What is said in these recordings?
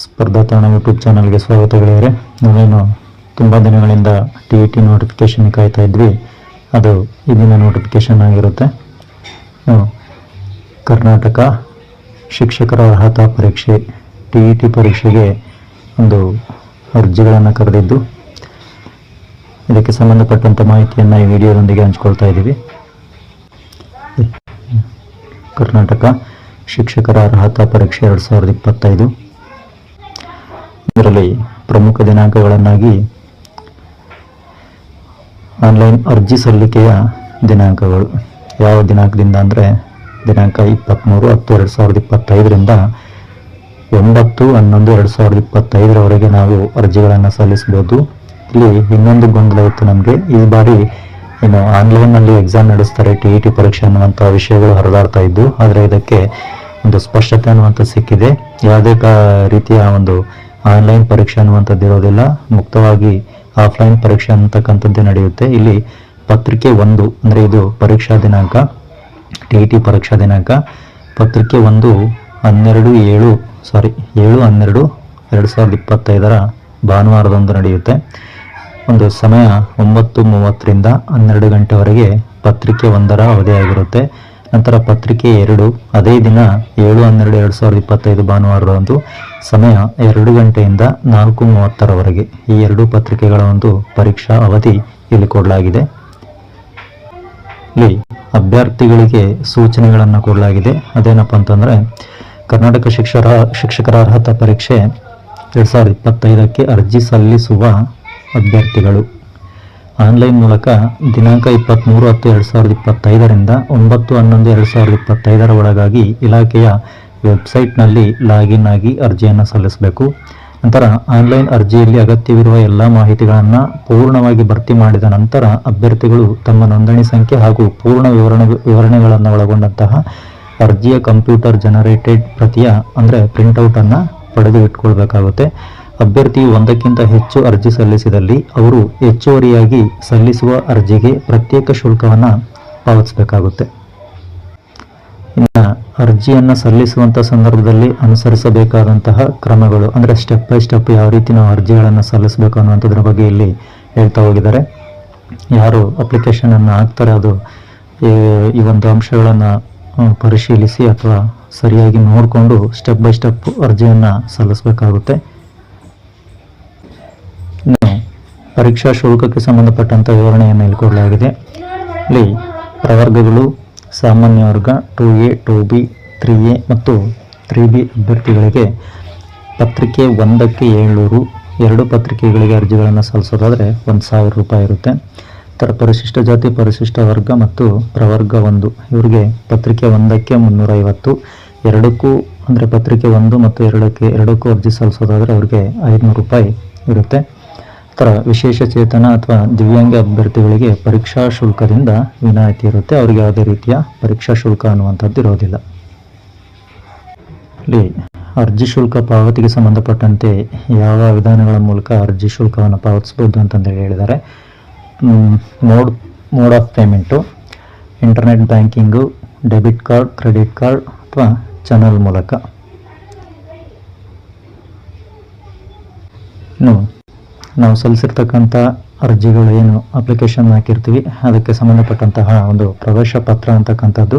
ಸ್ಪರ್ಧಾತಾಣ YouTube ಚಾನಲ್ಗೆ ಸ್ವಾಗತ ಗೆಳೆಯರೆ. ನಾವೇನು ತುಂಬ ದಿನಗಳಿಂದ TET ನೋಟಿಫಿಕೇಷನ್ ಕಾಯ್ತಾ ಇದ್ವಿ, ಅದು ಇಂದಿನ ನೋಟಿಫಿಕೇಷನ್ ಆಗಿರುತ್ತೆ. ಕರ್ನಾಟಕ ಶಿಕ್ಷಕರ ಅರ್ಹತಾ ಪರೀಕ್ಷೆ TET ಪರೀಕ್ಷೆಗೆ ಒಂದು ಅರ್ಜಿಗಳನ್ನು ಕರೆದಿದ್ದು, ಇದಕ್ಕೆ ಸಂಬಂಧಪಟ್ಟಂಥ ಮಾಹಿತಿಯನ್ನು ಈ ವಿಡಿಯೋದೊಂದಿಗೆ ಹಂಚ್ಕೊಳ್ತಾ ಇದ್ದೀವಿ. ಕರ್ನಾಟಕ ಶಿಕ್ಷಕರ ಅರ್ಹತಾ ಪರೀಕ್ಷೆ 2025, ಇದರಲ್ಲಿ ಪ್ರಮುಖ ದಿನಾಂಕಗಳನ್ನಾಗಿ ಆನ್ಲೈನ್ ಅರ್ಜಿ ಸಲ್ಲಿಕೆಯ ದಿನಾಂಕಗಳು ಯಾವ ದಿನಾಂಕದಿಂದ ಅಂದರೆ ದಿನಾಂಕ 23/10/2025ರಿಂದ 9/11/2025ರವರೆಗೆ ನಾವು ಅರ್ಜಿಗಳನ್ನು ಸಲ್ಲಿಸಬಹುದು. ಇಲ್ಲಿ ಇನ್ನೊಂದು ಗೊಂದಲ ಇತ್ತು ನಮಗೆ. ಈ ಬಾರಿ ಏನು ಆನ್ಲೈನ್ನಲ್ಲಿ ಎಕ್ಸಾಮ್ ನಡೆಸ್ತಾರೆ TET ಪರೀಕ್ಷೆ ಅನ್ನುವಂಥ ವಿಷಯಗಳು ಹರಿದಾಡ್ತಾ ಇದ್ದು, ಆದರೆ ಇದಕ್ಕೆ ಒಂದು ಸ್ಪಷ್ಟತೆ ಅನ್ನುವಂಥ ಸಿಕ್ಕಿದೆ. ಯಾವುದೇ ರೀತಿಯ ಒಂದು ಆನ್ಲೈನ್ ಪರೀಕ್ಷೆ ಅನ್ನುವಂಥದ್ದು ಇರೋದಿಲ್ಲ, ಮುಕ್ತವಾಗಿ ಆಫ್ಲೈನ್ ಪರೀಕ್ಷೆ ಅಂತಕ್ಕಂಥದ್ದೇ ನಡೆಯುತ್ತೆ. ಇಲ್ಲಿ ಪತ್ರಿಕೆ 1 ಅಂದರೆ ಇದು ಪರೀಕ್ಷಾ ದಿನಾಂಕ, TET ಪರೀಕ್ಷಾ ದಿನಾಂಕ ಪತ್ರಿಕೆ 1 7/12/2025 ಭಾನುವಾರದಂದು ನಡೆಯುತ್ತೆ. ಒಂದು ಸಮಯ 9:30ರಿಂದ 12 ಗಂಟೆವರೆಗೆ ಪತ್ರಿಕೆ 1ರ ಅವಧಿಯಾಗಿರುತ್ತೆ. ನಂತರ ಪತ್ರಿಕೆ 2 ಅದೇ ದಿನ 7/12/2025 ಭಾನುವಾರದಂದು ಸಮಯ 2 ಗಂಟೆಯಿಂದ 4:30ರವರೆಗೆ. ಈ ಎರಡು ಪತ್ರಿಕೆಗಳ ಒಂದು ಪರೀಕ್ಷಾ ಅವಧಿ ಇಲ್ಲಿ ಕೊಡಲಾಗಿದೆ. ಇಲ್ಲಿ ಅಭ್ಯರ್ಥಿಗಳಿಗೆ ಸೂಚನೆಗಳನ್ನು ಕೊಡಲಾಗಿದೆ. ಅದೇನಪ್ಪ ಅಂತಂದರೆ, ಕರ್ನಾಟಕ ಶಿಕ್ಷಕರ ಅರ್ಹತಾ ಪರೀಕ್ಷೆ 2025ಕ್ಕೆ ಅರ್ಜಿ ಸಲ್ಲಿಸುವ ಅಭ್ಯರ್ಥಿಗಳು ಆನ್ಲೈನ್ ಮೂಲಕ ದಿನಾಂಕ 23/10/2025ರಿಂದ 9/11/2025 ಒಳಗಾಗಿ ಇಲಾಖೆಯ ವೆಬ್ಸೈಟ್ನಲ್ಲಿ ಲಾಗಿನ್ ಆಗಿ ಅರ್ಜಿಯನ್ನು ಸಲ್ಲಿಸಬೇಕು. ನಂತರ ಆನ್ಲೈನ್ ಅರ್ಜಿಯಲ್ಲಿ ಅಗತ್ಯವಿರುವ ಎಲ್ಲ ಮಾಹಿತಿಗಳನ್ನು ಪೂರ್ಣವಾಗಿ ಭರ್ತಿ ಮಾಡಿದ ನಂತರ ಅಭ್ಯರ್ಥಿಗಳು ತಮ್ಮ ನೋಂದಣಿ ಸಂಖ್ಯೆ ಹಾಗೂ ಪೂರ್ಣ ವಿವರಣೆಗಳನ್ನು ಒಳಗೊಂಡಂತಹ ಅರ್ಜಿಯ ಕಂಪ್ಯೂಟರ್ ಜನರೇಟೆಡ್ ಪ್ರತಿಯ ಅಂದರೆ ಪ್ರಿಂಟೌಟನ್ನು ಪಡೆದು ಇಟ್ಕೊಳ್ಬೇಕಾಗುತ್ತೆ. ಅಭ್ಯರ್ಥಿಯು ಒಂದಕ್ಕಿಂತ ಹೆಚ್ಚು ಅರ್ಜಿ ಸಲ್ಲಿಸಿದಲ್ಲಿ ಅವರು ಹೆಚ್ಚುವರಿಯಾಗಿ ಸಲ್ಲಿಸುವ ಅರ್ಜಿಗೆ ಪ್ರತ್ಯೇಕ ಶುಲ್ಕವನ್ನು ಪಾವತಿಸಬೇಕಾಗುತ್ತೆ. ಇನ್ನು ಅರ್ಜಿಯನ್ನು ಸಲ್ಲಿಸುವಂಥ ಸಂದರ್ಭದಲ್ಲಿ ಅನುಸರಿಸಬೇಕಾದಂತಹ ಕ್ರಮಗಳು ಅಂದರೆ ಸ್ಟೆಪ್ ಬೈ ಸ್ಟೆಪ್ ಯಾವ ರೀತಿ ನಾವು ಅರ್ಜಿಗಳನ್ನು ಸಲ್ಲಿಸಬೇಕು ಅನ್ನುವಂಥದ್ರ ಬಗ್ಗೆ ಇಲ್ಲಿ ಹೇಳ್ತಾ ಹೋಗಿದ್ದಾರೆ. ಯಾರು ಅಪ್ಲಿಕೇಶನನ್ನು ಹಾಕ್ತಾರೆ ಅದು ಈ ಒಂದು ಅಂಶಗಳನ್ನು ಪರಿಶೀಲಿಸಿ ಅಥವಾ ಸರಿಯಾಗಿ ನೋಡಿಕೊಂಡು ಸ್ಟೆಪ್ ಬೈ ಸ್ಟೆಪ್ ಅರ್ಜಿಯನ್ನು ಸಲ್ಲಿಸಬೇಕಾಗುತ್ತೆ. ಇನ್ನು ಪರೀಕ್ಷಾ ಶುಲ್ಕಕ್ಕೆ ಸಂಬಂಧಪಟ್ಟಂಥ ವಿವರಣೆಯನ್ನು ಇಲ್ಲಿ ಕೊಡಲಾಗಿದೆ. ಇಲ್ಲಿ ಪ್ರವರ್ಗಗಳು ಸಾಮಾನ್ಯ ವರ್ಗ 2A 2B 3A ಮತ್ತು 3B ಅಭ್ಯರ್ಥಿಗಳಿಗೆ ಪತ್ರಿಕೆ 1ಕ್ಕೆ 700, 2 ಪತ್ರಿಕೆಗಳಿಗೆ ಅರ್ಜಿಗಳನ್ನು ಸಲ್ಲಿಸೋದಾದರೆ 1,000 ರೂಪಾಯಿ ಇರುತ್ತೆ. ಇತರ ಪರಿಶಿಷ್ಟ ಜಾತಿ ಪರಿಶಿಷ್ಟ ವರ್ಗ ಮತ್ತು ಪ್ರವರ್ಗ 1 ಇವರಿಗೆ ಪತ್ರಿಕೆ 1ಕ್ಕೆ 350, 2ಕ್ಕೂ ಅಂದರೆ ಪತ್ರಿಕೆ 1 ಮತ್ತು 2ಕ್ಕೂ ಅರ್ಜಿ ಸಲ್ಲಿಸೋದಾದರೆ ಅವ್ರಿಗೆ 500 ರೂಪಾಯಿ ಇರುತ್ತೆ. ಇತರ ವಿಶೇಷ ಚೇತನ ಅಥವಾ ದಿವ್ಯಾಂಗ ಅಭ್ಯರ್ಥಿಗಳಿಗೆ ಪರೀಕ್ಷಾ ಶುಲ್ಕದಿಂದ ವಿನಾಯಿತಿ ಇರುತ್ತೆ. ಅವರಿಗೆ ಯಾವುದೇ ರೀತಿಯ ಪರೀಕ್ಷಾ ಶುಲ್ಕ ಅನ್ನುವಂಥದ್ದು ಇರೋದಿಲ್ಲ. ಇಲ್ಲಿ ಅರ್ಜಿ ಶುಲ್ಕ ಪಾವತಿಗೆ ಸಂಬಂಧಪಟ್ಟಂತೆ ಯಾವ ವಿಧಾನಗಳ ಮೂಲಕ ಅರ್ಜಿ ಶುಲ್ಕವನ್ನು ಪಾವತಿಸ್ಬೋದು ಅಂತಂದೇಳಿ ಹೇಳಿದ್ದಾರೆ. Mode of payment internet banking, debit card, credit card ಅಥವಾ ಚಾನಲ್ ಮೂಲಕ. ಇನ್ನು ನಾವು ಸಲ್ಲಿಸಿರ್ತಕ್ಕಂಥ ಅರ್ಜಿಗಳು ಏನು ಅಪ್ಲಿಕೇಶನ್ ಹಾಕಿರ್ತೀವಿ ಅದಕ್ಕೆ ಸಂಬಂಧಪಟ್ಟಂತಹ ಒಂದು ಪ್ರವೇಶ ಪತ್ರ ಅಂತಕ್ಕಂಥದ್ದು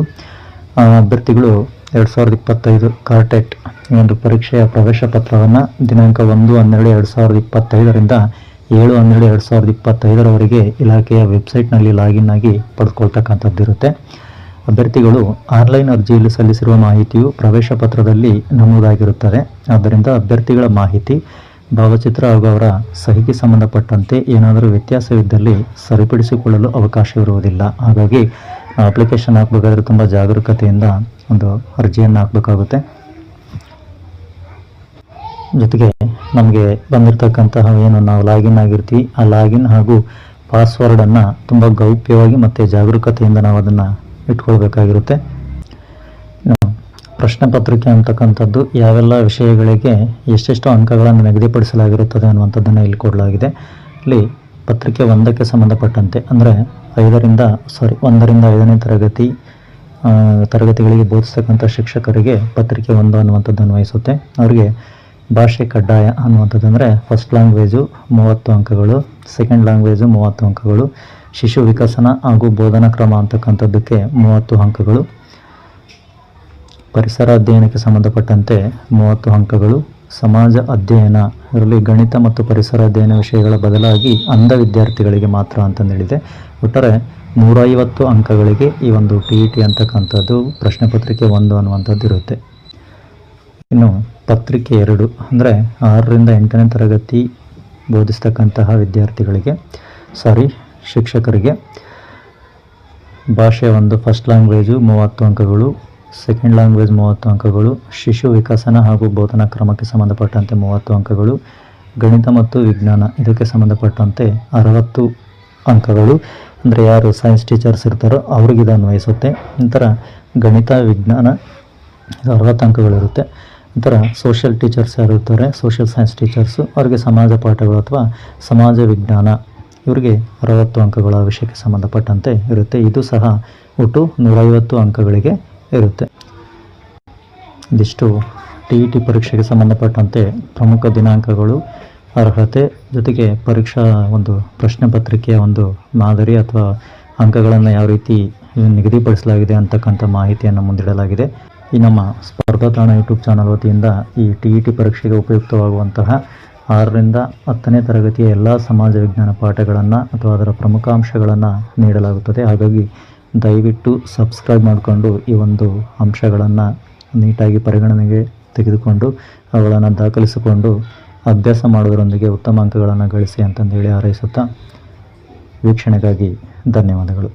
ಅಭ್ಯರ್ಥಿಗಳು 2025 ಕಾರ್ಟೆಟ್ ಈ ಒಂದು ಪರೀಕ್ಷೆಯ ಪ್ರವೇಶ ಪತ್ರವನ್ನು ದಿನಾಂಕ 1/12/2025ರಿಂದ 7/12/2025ರವರೆಗೆ ಇಲಾಖೆಯ ವೆಬ್ಸೈಟ್ನಲ್ಲಿ ಲಾಗಿನ್ ಆಗಿ ಪಡೆದುಕೊಳ್ತಕ್ಕಂಥದ್ದು ಇರುತ್ತೆ. ಅಭ್ಯರ್ಥಿಗಳು ಆನ್ಲೈನ್ ಅರ್ಜಿಯಲ್ಲಿ ಸಲ್ಲಿಸಿರುವ ಮಾಹಿತಿಯು ಪ್ರವೇಶ ಪತ್ರದಲ್ಲಿ ನಮೂದಾಗಿರುತ್ತದೆ. ಆದ್ದರಿಂದ ಅಭ್ಯರ್ಥಿಗಳ ಮಾಹಿತಿ, ಭಾವಚಿತ್ರ ಹಾಗೂ ಅವರ ಸಹಿಗೆ ಸಂಬಂಧಪಟ್ಟಂತೆ ಏನಾದರೂ ವ್ಯತ್ಯಾಸವಿದ್ದಲ್ಲಿ ಸರಿಪಡಿಸಿಕೊಳ್ಳಲು ಅವಕಾಶವಿರುವುದಿಲ್ಲ. ಹಾಗಾಗಿ ಅಪ್ಲಿಕೇಶನ್ ಹಾಕಬೇಕಾದ್ರೆ ತುಂಬ ಜಾಗರೂಕತೆಯಿಂದ ಒಂದು ಅರ್ಜಿಯನ್ನು ಹಾಕಬೇಕಾಗುತ್ತೆ. ಜೊತೆಗೆ ನಮಗೆ ಬಂದಿರತಕ್ಕಂತಹ ಏನು ನಾವು ಲಾಗಿನ್ ಆಗಿರ್ತೀವಿ ಆ ಲಾಗಿನ್ ಹಾಗೂ ಪಾಸ್ವರ್ಡನ್ನು ತುಂಬ ಗೌಪ್ಯವಾಗಿ ಮತ್ತು ಜಾಗರೂಕತೆಯಿಂದ ನಾವು ಅದನ್ನು ಇಟ್ಕೊಳ್ಬೇಕಾಗಿರುತ್ತೆ. ಪ್ರಶ್ನೆ ಪತ್ರಿಕೆ ಅಂತಕ್ಕಂಥದ್ದು ಯಾವೆಲ್ಲ ವಿಷಯಗಳಿಗೆ ಎಷ್ಟೆಷ್ಟು ಅಂಕಗಳನ್ನು ನಿಗದಿಪಡಿಸಲಾಗಿರುತ್ತದೆ ಅನ್ನುವಂಥದ್ದನ್ನು ಇಲ್ಲಿ ಕೊಡಲಾಗಿದೆ. ಇಲ್ಲಿ ಪತ್ರಿಕೆ 1ಕ್ಕೆ ಸಂಬಂಧಪಟ್ಟಂತೆ ಅಂದರೆ 1ರಿಂದ 5ನೇ ತರಗತಿಗಳಿಗೆ ಬೋಧಿಸ್ತಕ್ಕಂಥ ಶಿಕ್ಷಕರಿಗೆ ಪತ್ರಿಕೆ 1 ಅನ್ನುವಂಥದ್ದನ್ನು ವಹಿಸುತ್ತೆ. ಅವರಿಗೆ ಭಾಷೆ ಕಡ್ಡಾಯ ಅನ್ನುವಂಥದ್ದು ಅಂದರೆ ಫಸ್ಟ್ ಲ್ಯಾಂಗ್ವೇಜು 30 ಅಂಕಗಳು, ಸೆಕೆಂಡ್ ಲ್ಯಾಂಗ್ವೇಜು 30 ಅಂಕಗಳು, ಶಿಶು ವಿಕಸನ ಹಾಗೂ ಬೋಧನಾ ಕ್ರಮ ಅಂತಕ್ಕಂಥದ್ದಕ್ಕೆ 30 ಅಂಕಗಳು, ಪರಿಸರ ಅಧ್ಯಯನಕ್ಕೆ ಸಂಬಂಧಪಟ್ಟಂತೆ 30 ಅಂಕಗಳು, ಸಮಾಜ ಅಧ್ಯಯನ ಇದರಲ್ಲಿ ಗಣಿತ ಮತ್ತು ಪರಿಸರ ಅಧ್ಯಯನ ವಿಷಯಗಳ ಬದಲಾಗಿ ಅಂಧ ವಿದ್ಯಾರ್ಥಿಗಳಿಗೆ ಮಾತ್ರ ಅಂತಂದೇಳಿದೆ. ಒಟ್ಟಾರೆ 150 ಅಂಕಗಳಿಗೆ ಈ ಒಂದು TET ಅಂತಕ್ಕಂಥದ್ದು ಪ್ರಶ್ನೆ ಪತ್ರಿಕೆ 1 ಅನ್ನುವಂಥದ್ದು ಇರುತ್ತೆ. ಇನ್ನು ಪತ್ರಿಕೆ 2 ಅಂದರೆ 6ರಿಂದ 8ನೇ ತರಗತಿ ಬೋಧಿಸ್ತಕ್ಕಂತಹ ವಿದ್ಯಾರ್ಥಿಗಳಿಗೆ ಶಿಕ್ಷಕರಿಗೆ ಭಾಷೆ 1 ಫಸ್ಟ್ ಲ್ಯಾಂಗ್ವೇಜು 30 ಅಂಕಗಳು, ಸೆಕೆಂಡ್ ಲ್ಯಾಂಗ್ವೇಜ್ 30 ಅಂಕಗಳು, ಶಿಶು ವಿಕಸನ ಹಾಗೂ ಬೋಧನಾ ಕ್ರಮಕ್ಕೆ ಸಂಬಂಧಪಟ್ಟಂತೆ 30 ಅಂಕಗಳು, ಗಣಿತ ಮತ್ತು ವಿಜ್ಞಾನ ಇದಕ್ಕೆ ಸಂಬಂಧಪಟ್ಟಂತೆ 60 ಅಂಕಗಳು. ಅಂದರೆ ಯಾರು ಸೈನ್ಸ್ ಟೀಚರ್ಸ್ ಇರ್ತಾರೋ ಅವ್ರಿಗೆ ಇದು ಅನ್ವಯಿಸುತ್ತೆ. ನಂತರ ಗಣಿತ ವಿಜ್ಞಾನ 60 ಅಂಕಗಳಿರುತ್ತೆ. ನಂತರ ಸೋಷಿಯಲ್ ಟೀಚರ್ಸ್ ಯಾರು ಇರ್ತಾರೆ, ಸೋಷಿಯಲ್ ಸೈನ್ಸ್ ಟೀಚರ್ಸು, ಅವರಿಗೆ ಸಮಾಜ ಪಾಠಗಳು ಅಥವಾ ಸಮಾಜ ವಿಜ್ಞಾನ ಇವರಿಗೆ 60 ಅಂಕಗಳ ವಿಷಯಕ್ಕೆ ಸಂಬಂಧಪಟ್ಟಂತೆ ಇರುತ್ತೆ. ಇದು ಸಹ ಒಟ್ಟು 150 ಅಂಕಗಳಿಗೆ ಇರುತ್ತೆ. ಇದಿಷ್ಟು TET ಪರೀಕ್ಷೆಗೆ ಸಂಬಂಧಪಟ್ಟಂತೆ ಪ್ರಮುಖ ದಿನಾಂಕಗಳು, ಅರ್ಹತೆ ಜೊತೆಗೆ ಪರೀಕ್ಷಾ ಒಂದು ಪ್ರಶ್ನೆ ಪತ್ರಿಕೆಯ ಒಂದು ಮಾದರಿ ಅಥವಾ ಅಂಕಗಳನ್ನು ಯಾವ ರೀತಿ ನಿಗದಿಪಡಿಸಲಾಗಿದೆ ಅಂತಕ್ಕಂಥ ಮಾಹಿತಿಯನ್ನು ಮುಂದಿಡಲಾಗಿದೆ. ಈ ನಮ್ಮ ಸ್ಪರ್ಧಾ ತಾಣ ಯೂಟ್ಯೂಬ್ ಚಾನಲ್ ವತಿಯಿಂದ ಈ TET ಪರೀಕ್ಷೆಗೆ ಉಪಯುಕ್ತವಾಗುವಂತಹ 6ರಿಂದ 10ನೇ ತರಗತಿಯ ಎಲ್ಲ ಸಮಾಜ ವಿಜ್ಞಾನ ಪಾಠಗಳನ್ನು ಅಥವಾ ಅದರ ಪ್ರಮುಖ ಅಂಶಗಳನ್ನು ನೀಡಲಾಗುತ್ತದೆ. ಹಾಗಾಗಿ ದಯವಿಟ್ಟು ಸಬ್ಸ್ಕ್ರೈಬ್ ಮಾಡಿಕೊಂಡು ಈ ಒಂದು ಅಂಶಗಳನ್ನು ನೀಟಾಗಿ ಪರಿಗಣನೆಗೆ ತೆಗೆದುಕೊಂಡು ಅವುಗಳನ್ನು ದಾಖಲಿಸಿಕೊಂಡು ಅಭ್ಯಾಸ ಮಾಡೋದರೊಂದಿಗೆ ಉತ್ತಮ ಅಂಕಗಳನ್ನು ಗಳಿಸಿ ಅಂತಂದೇಳಿ ಹಾರೈಸುತ್ತಾ ವೀಕ್ಷಣೆಗಾಗಿ ಧನ್ಯವಾದಗಳು.